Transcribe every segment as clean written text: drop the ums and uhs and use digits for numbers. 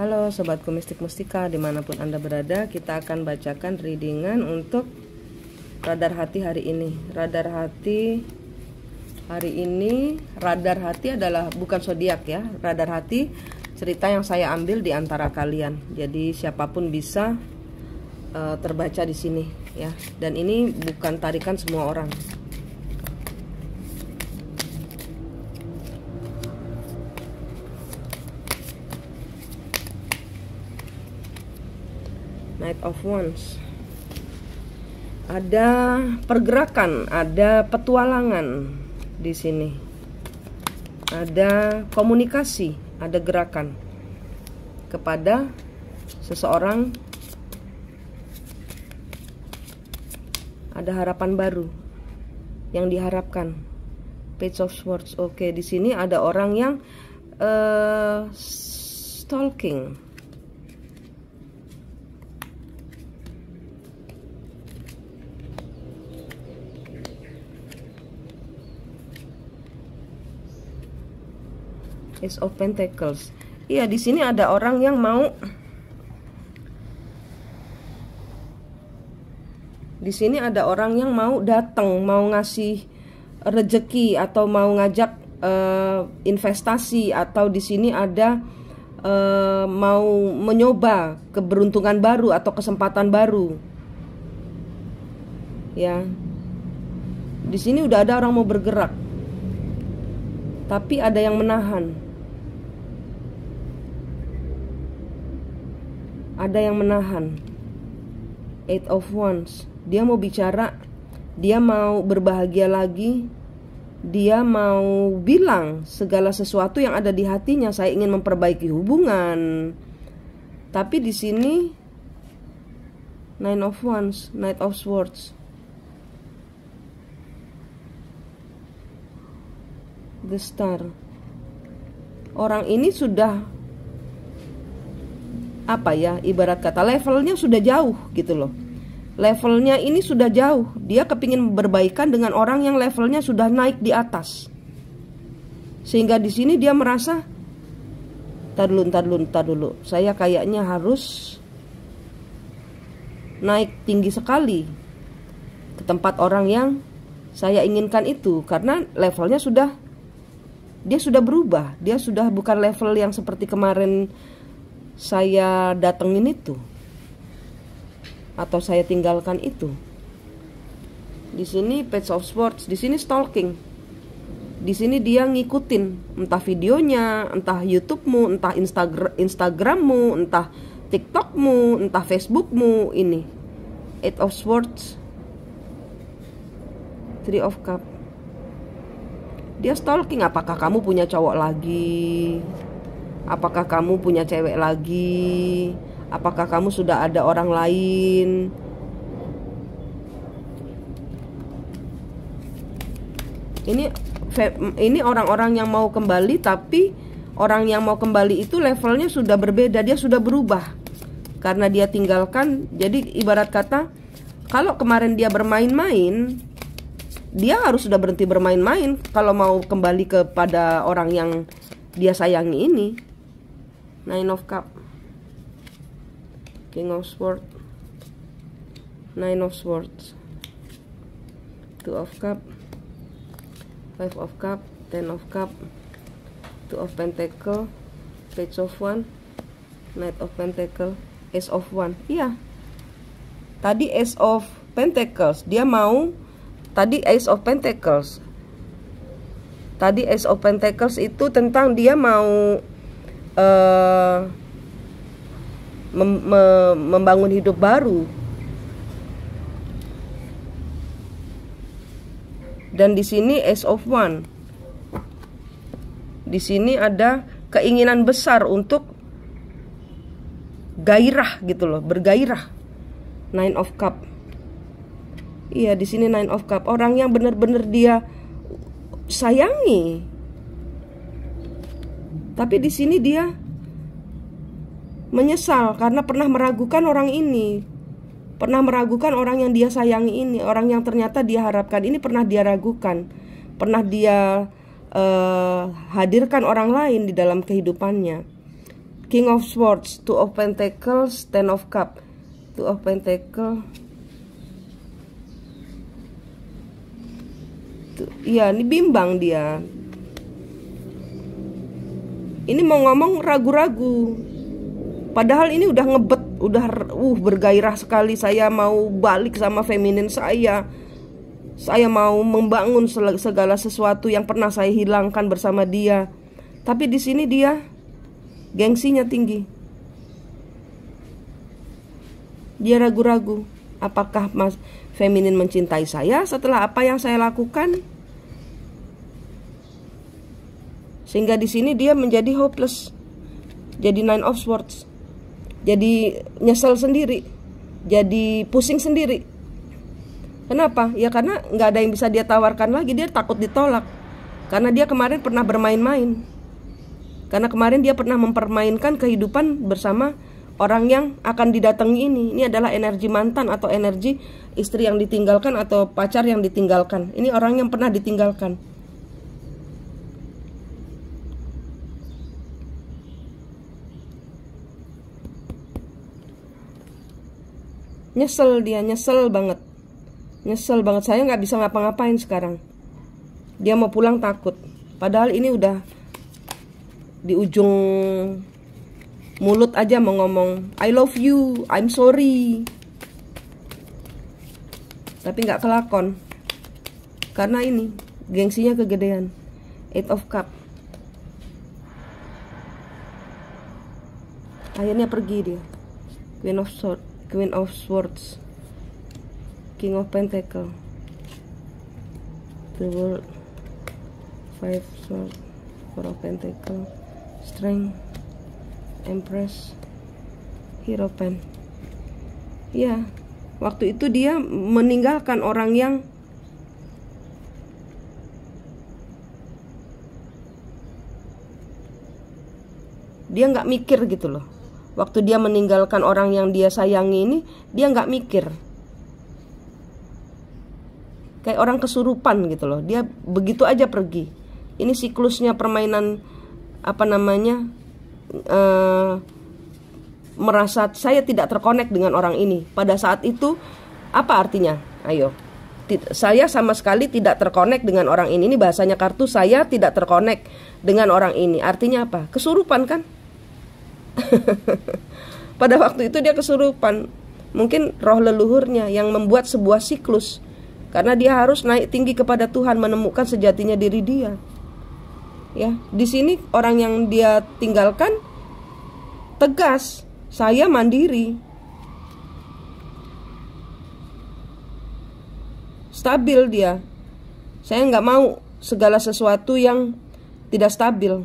Halo sobatku mistik mustika, dimanapun anda berada, kita akan bacakan readingan untuk radar hati hari ini. Radar hati hari ini, radar hati adalah bukan zodiak ya. Radar hati cerita yang saya ambil di antara kalian. Jadi siapapun bisa terbaca di sini ya. Dan ini bukan tarikan semua orang. Knight of Wands. Ada pergerakan, ada petualangan di sini. Ada komunikasi, ada gerakan kepada seseorang. Ada harapan baru yang diharapkan. Page of Swords. Oke, di sini ada orang yang stalking. Ace of Pentacles. Iya, di sini ada orang yang mau. Di sini ada orang yang mau datang, mau ngasih rejeki atau mau ngajak investasi, atau di sini ada mau mencoba keberuntungan baru atau kesempatan baru. Ya. Di sini udah ada orang mau bergerak. Tapi ada yang menahan. Ada yang menahan. Eight of Wands. Dia mau bicara, dia mau berbahagia lagi, dia mau bilang segala sesuatu yang ada di hatinya. Saya ingin memperbaiki hubungan. Tapi di sini Nine of Wands, Knight of Swords, The Star. Orang ini sudah apa ya, ibarat kata levelnya sudah jauh gitu loh. Levelnya ini sudah jauh. Dia kepingin berbaikan dengan orang yang levelnya sudah naik di atas. Sehingga di sini dia merasa, tar dulu. Saya kayaknya harus naik tinggi sekali ke tempat orang yang saya inginkan itu, karena levelnya sudah, dia sudah berubah. Dia sudah bukan level yang seperti kemarin saya datengin itu, atau saya tinggalkan itu. Di sini Page of Swords, di sini stalking. Di sini dia ngikutin entah videonya, entah YouTube-mu, entah Instagram-mu, entah TikTok-mu, entah Facebook-mu. Ini Eight of Swords, Three of Cups. Dia stalking, apakah kamu punya cowok lagi? Apakah kamu punya cewek lagi? Apakah kamu sudah ada orang lain? Ini orang-orang yang mau kembali, tapi orang yang mau kembali itu levelnya sudah berbeda, dia sudah berubah karena dia tinggalkan. Jadi ibarat kata, kalau kemarin dia bermain-main, dia harus sudah berhenti bermain-main kalau mau kembali kepada orang yang dia sayangi ini. Nine of Cups, King of Swords, Nine of Swords, Two of Cups, Five of Cups, Ten of Cups, Two of Pentacles, Page of Wands, Knight of Pentacles, Ace of Wands. Iya, tadi Ace of Pentacles, dia mau. Tadi Ace of Pentacles. Tadi Ace of Pentacles itu tentang dia mau membangun hidup baru. Dan di sini Ace of Wands. Di sini ada keinginan besar untuk gairah gitu loh, bergairah. Nine of Cups. Iya, di sini Nine of Cups. Orang yang benar-benar dia sayangi. Tapi di sini dia menyesal karena pernah meragukan orang ini. Pernah meragukan orang yang dia sayangi ini. Orang yang ternyata dia harapkan ini pernah dia ragukan. Pernah dia hadirkan orang lain di dalam kehidupannya. King of Swords, Two of Pentacles, Ten of Cup, Two of Pentacles. Iya, ini bimbang dia. Ini mau ngomong ragu-ragu. Padahal ini udah ngebet, udah bergairah sekali. Saya mau balik sama feminin saya. Saya mau membangun segala sesuatu yang pernah saya hilangkan bersama dia. Tapi di sini dia gengsinya tinggi. Dia ragu-ragu. Apakah Mas feminin mencintai saya setelah apa yang saya lakukan? Sehingga di sini dia menjadi hopeless. Jadi Nine of Swords. Jadi nyesel sendiri. Jadi pusing sendiri. Kenapa? Ya karena nggak ada yang bisa dia tawarkan lagi. Dia takut ditolak. Karena dia kemarin pernah bermain-main. Karena kemarin dia pernah mempermainkan kehidupan bersama orang yang akan didatangi ini. Ini adalah energi mantan atau energi istri yang ditinggalkan atau pacar yang ditinggalkan. Ini orang yang pernah ditinggalkan. Nyesel dia, nyesel banget. Nyesel banget, saya nggak bisa ngapa-ngapain sekarang. Dia mau pulang takut. Padahal ini udah di ujung mulut aja mau ngomong I love you, I'm sorry. Tapi nggak kelakon. Karena ini gengsinya kegedean. Eight of Cup. Akhirnya pergi dia. Queen of Swords, Queen of Swords, King of Pentacle, the World, Five Swords, Four of Pentacle, Strength, Empress, Hierophant. Ya, waktu itu dia meninggalkan orang yang dia nggak mikir gitu loh. Waktu dia meninggalkan orang yang dia sayangi ini, dia nggak mikir. Kayak orang kesurupan gitu loh. Dia begitu aja pergi. Ini siklusnya permainan merasa saya tidak terkonek dengan orang ini. Pada saat itu apa artinya? Ayo. Saya sama sekali tidak terkonek dengan orang ini. Ini bahasanya kartu, saya tidak terkonek dengan orang ini. Artinya apa? Kesurupan kan? Pada waktu itu dia kesurupan. Mungkin roh leluhurnya yang membuat sebuah siklus. Karena dia harus naik tinggi kepada Tuhan, menemukan sejatinya diri dia. Ya, di sini orang yang dia tinggalkan tegas, saya mandiri, stabil dia. Saya nggak mau segala sesuatu yang tidak stabil.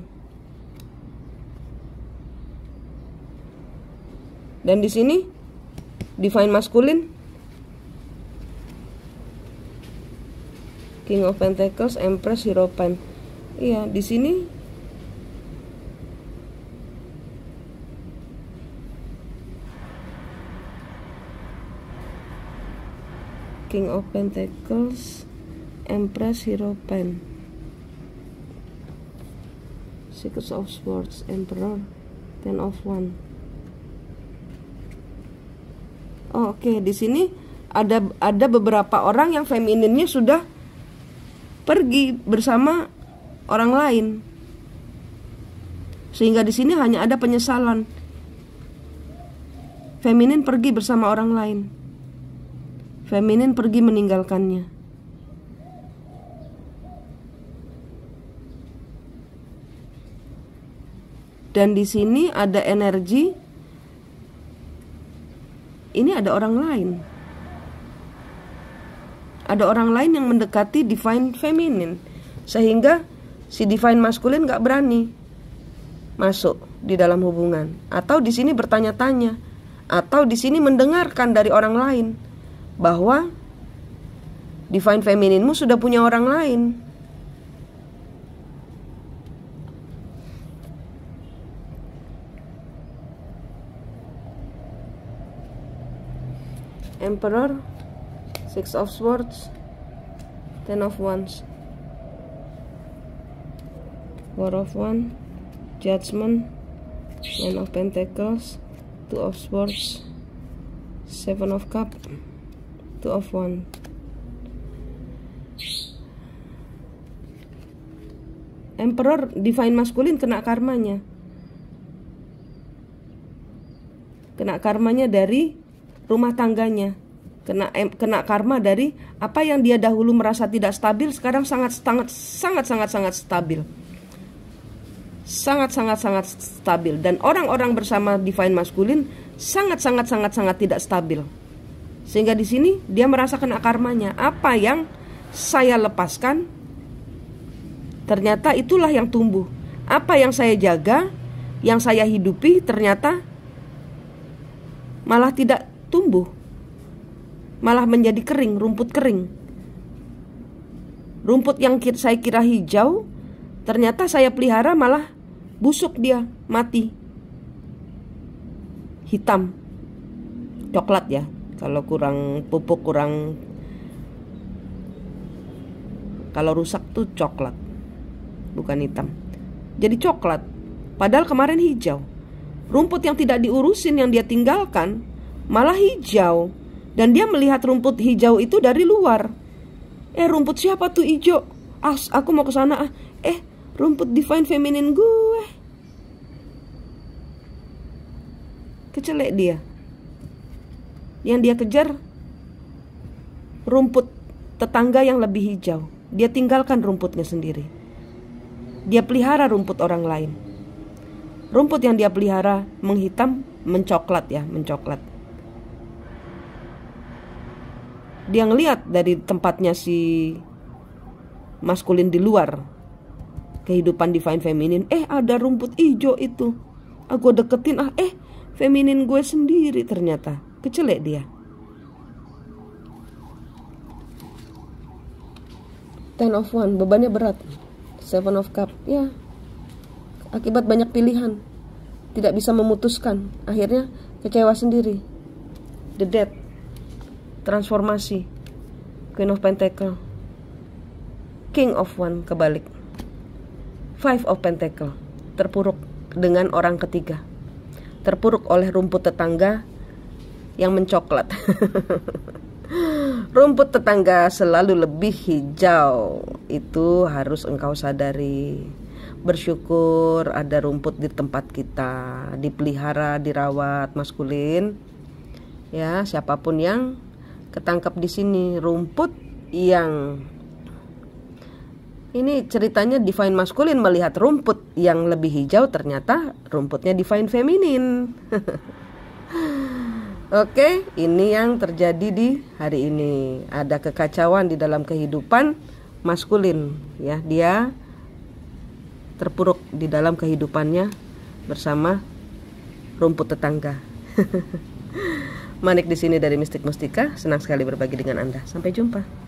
Dan di sini Divine Masculine, King of Pentacles, Empress, Hierophant. Iya, di sini King of Pentacles, Empress, Hierophant, Six of Swords, Emperor, Ten of Wands. Oh, oke. Di sini ada beberapa orang yang femininnya sudah pergi bersama orang lain, sehingga di sini hanya ada penyesalan. Feminin pergi bersama orang lain. Feminin pergi meninggalkannya. Dan di sini ada energi. Ini ada orang lain. Ada orang lain yang mendekati Divine Feminine, sehingga si Divine Masculine gak berani masuk di dalam hubungan. Atau di sini bertanya-tanya, atau di sini mendengarkan dari orang lain bahwa Divine Femininemu sudah punya orang lain. Emperor, Six of Swords, Ten of Wands, War of Wands, Judgment, Nine of Pentacles, Two of Swords, Seven of Cups, Two of Wands. Emperor, divine masculine kena karmanya. Kena karmanya dari rumah tangganya. Kena karma dari apa yang dia dahulu merasa tidak stabil, sekarang sangat stabil. Sangat stabil. Dan orang-orang bersama divine masculine sangat tidak stabil. Sehingga di sini dia merasa kena karmanya. Apa yang saya lepaskan, ternyata itulah yang tumbuh. Apa yang saya jaga, yang saya hidupi, ternyata malah tidak tumbuh. Malah menjadi kering, rumput kering. Rumput yang saya kira hijau, ternyata saya pelihara malah busuk dia, mati. Hitam. Coklat ya. Kalau kurang pupuk, kalau rusak tuh coklat, bukan hitam. Jadi coklat. Padahal kemarin hijau. Rumput yang tidak diurusin, yang dia tinggalkan, malah hijau. Dan dia melihat rumput hijau itu dari luar. Rumput siapa tuh hijau? Aku mau ke sana. Rumput divine feminine gue. Kecelek dia. Yang dia kejar rumput tetangga yang lebih hijau. Dia tinggalkan rumputnya sendiri. Dia pelihara rumput orang lain. Rumput yang dia pelihara menghitam, mencoklat. Dia ngelihat dari tempatnya si maskulin di luar kehidupan divine feminine. Ada rumput hijau itu. Aku deketin, feminin gue sendiri ternyata. Kecelek dia. Ten of Wands, bebannya berat. Seven of Cups, ya. Akibat banyak pilihan, tidak bisa memutuskan, akhirnya kecewa sendiri. The Death, transformasi. Queen of Pentacles, King of Wands kebalik. Five of Pentacles, terpuruk dengan orang ketiga. Terpuruk oleh rumput tetangga yang mencoklat. Rumput tetangga selalu lebih hijau. Itu harus engkau sadari. Bersyukur ada rumput di tempat kita, dipelihara, dirawat maskulin. Ya, siapapun yang ketangkap di sini, rumput yang ini ceritanya divine maskulin melihat rumput yang lebih hijau, ternyata rumputnya divine feminin. Oke, ini yang terjadi di hari ini. Ada kekacauan di dalam kehidupan maskulin, ya. Dia terpuruk di dalam kehidupannya bersama rumput tetangga. Manik di sini dari Mistik Mustika, senang sekali berbagi dengan Anda. Sampai jumpa.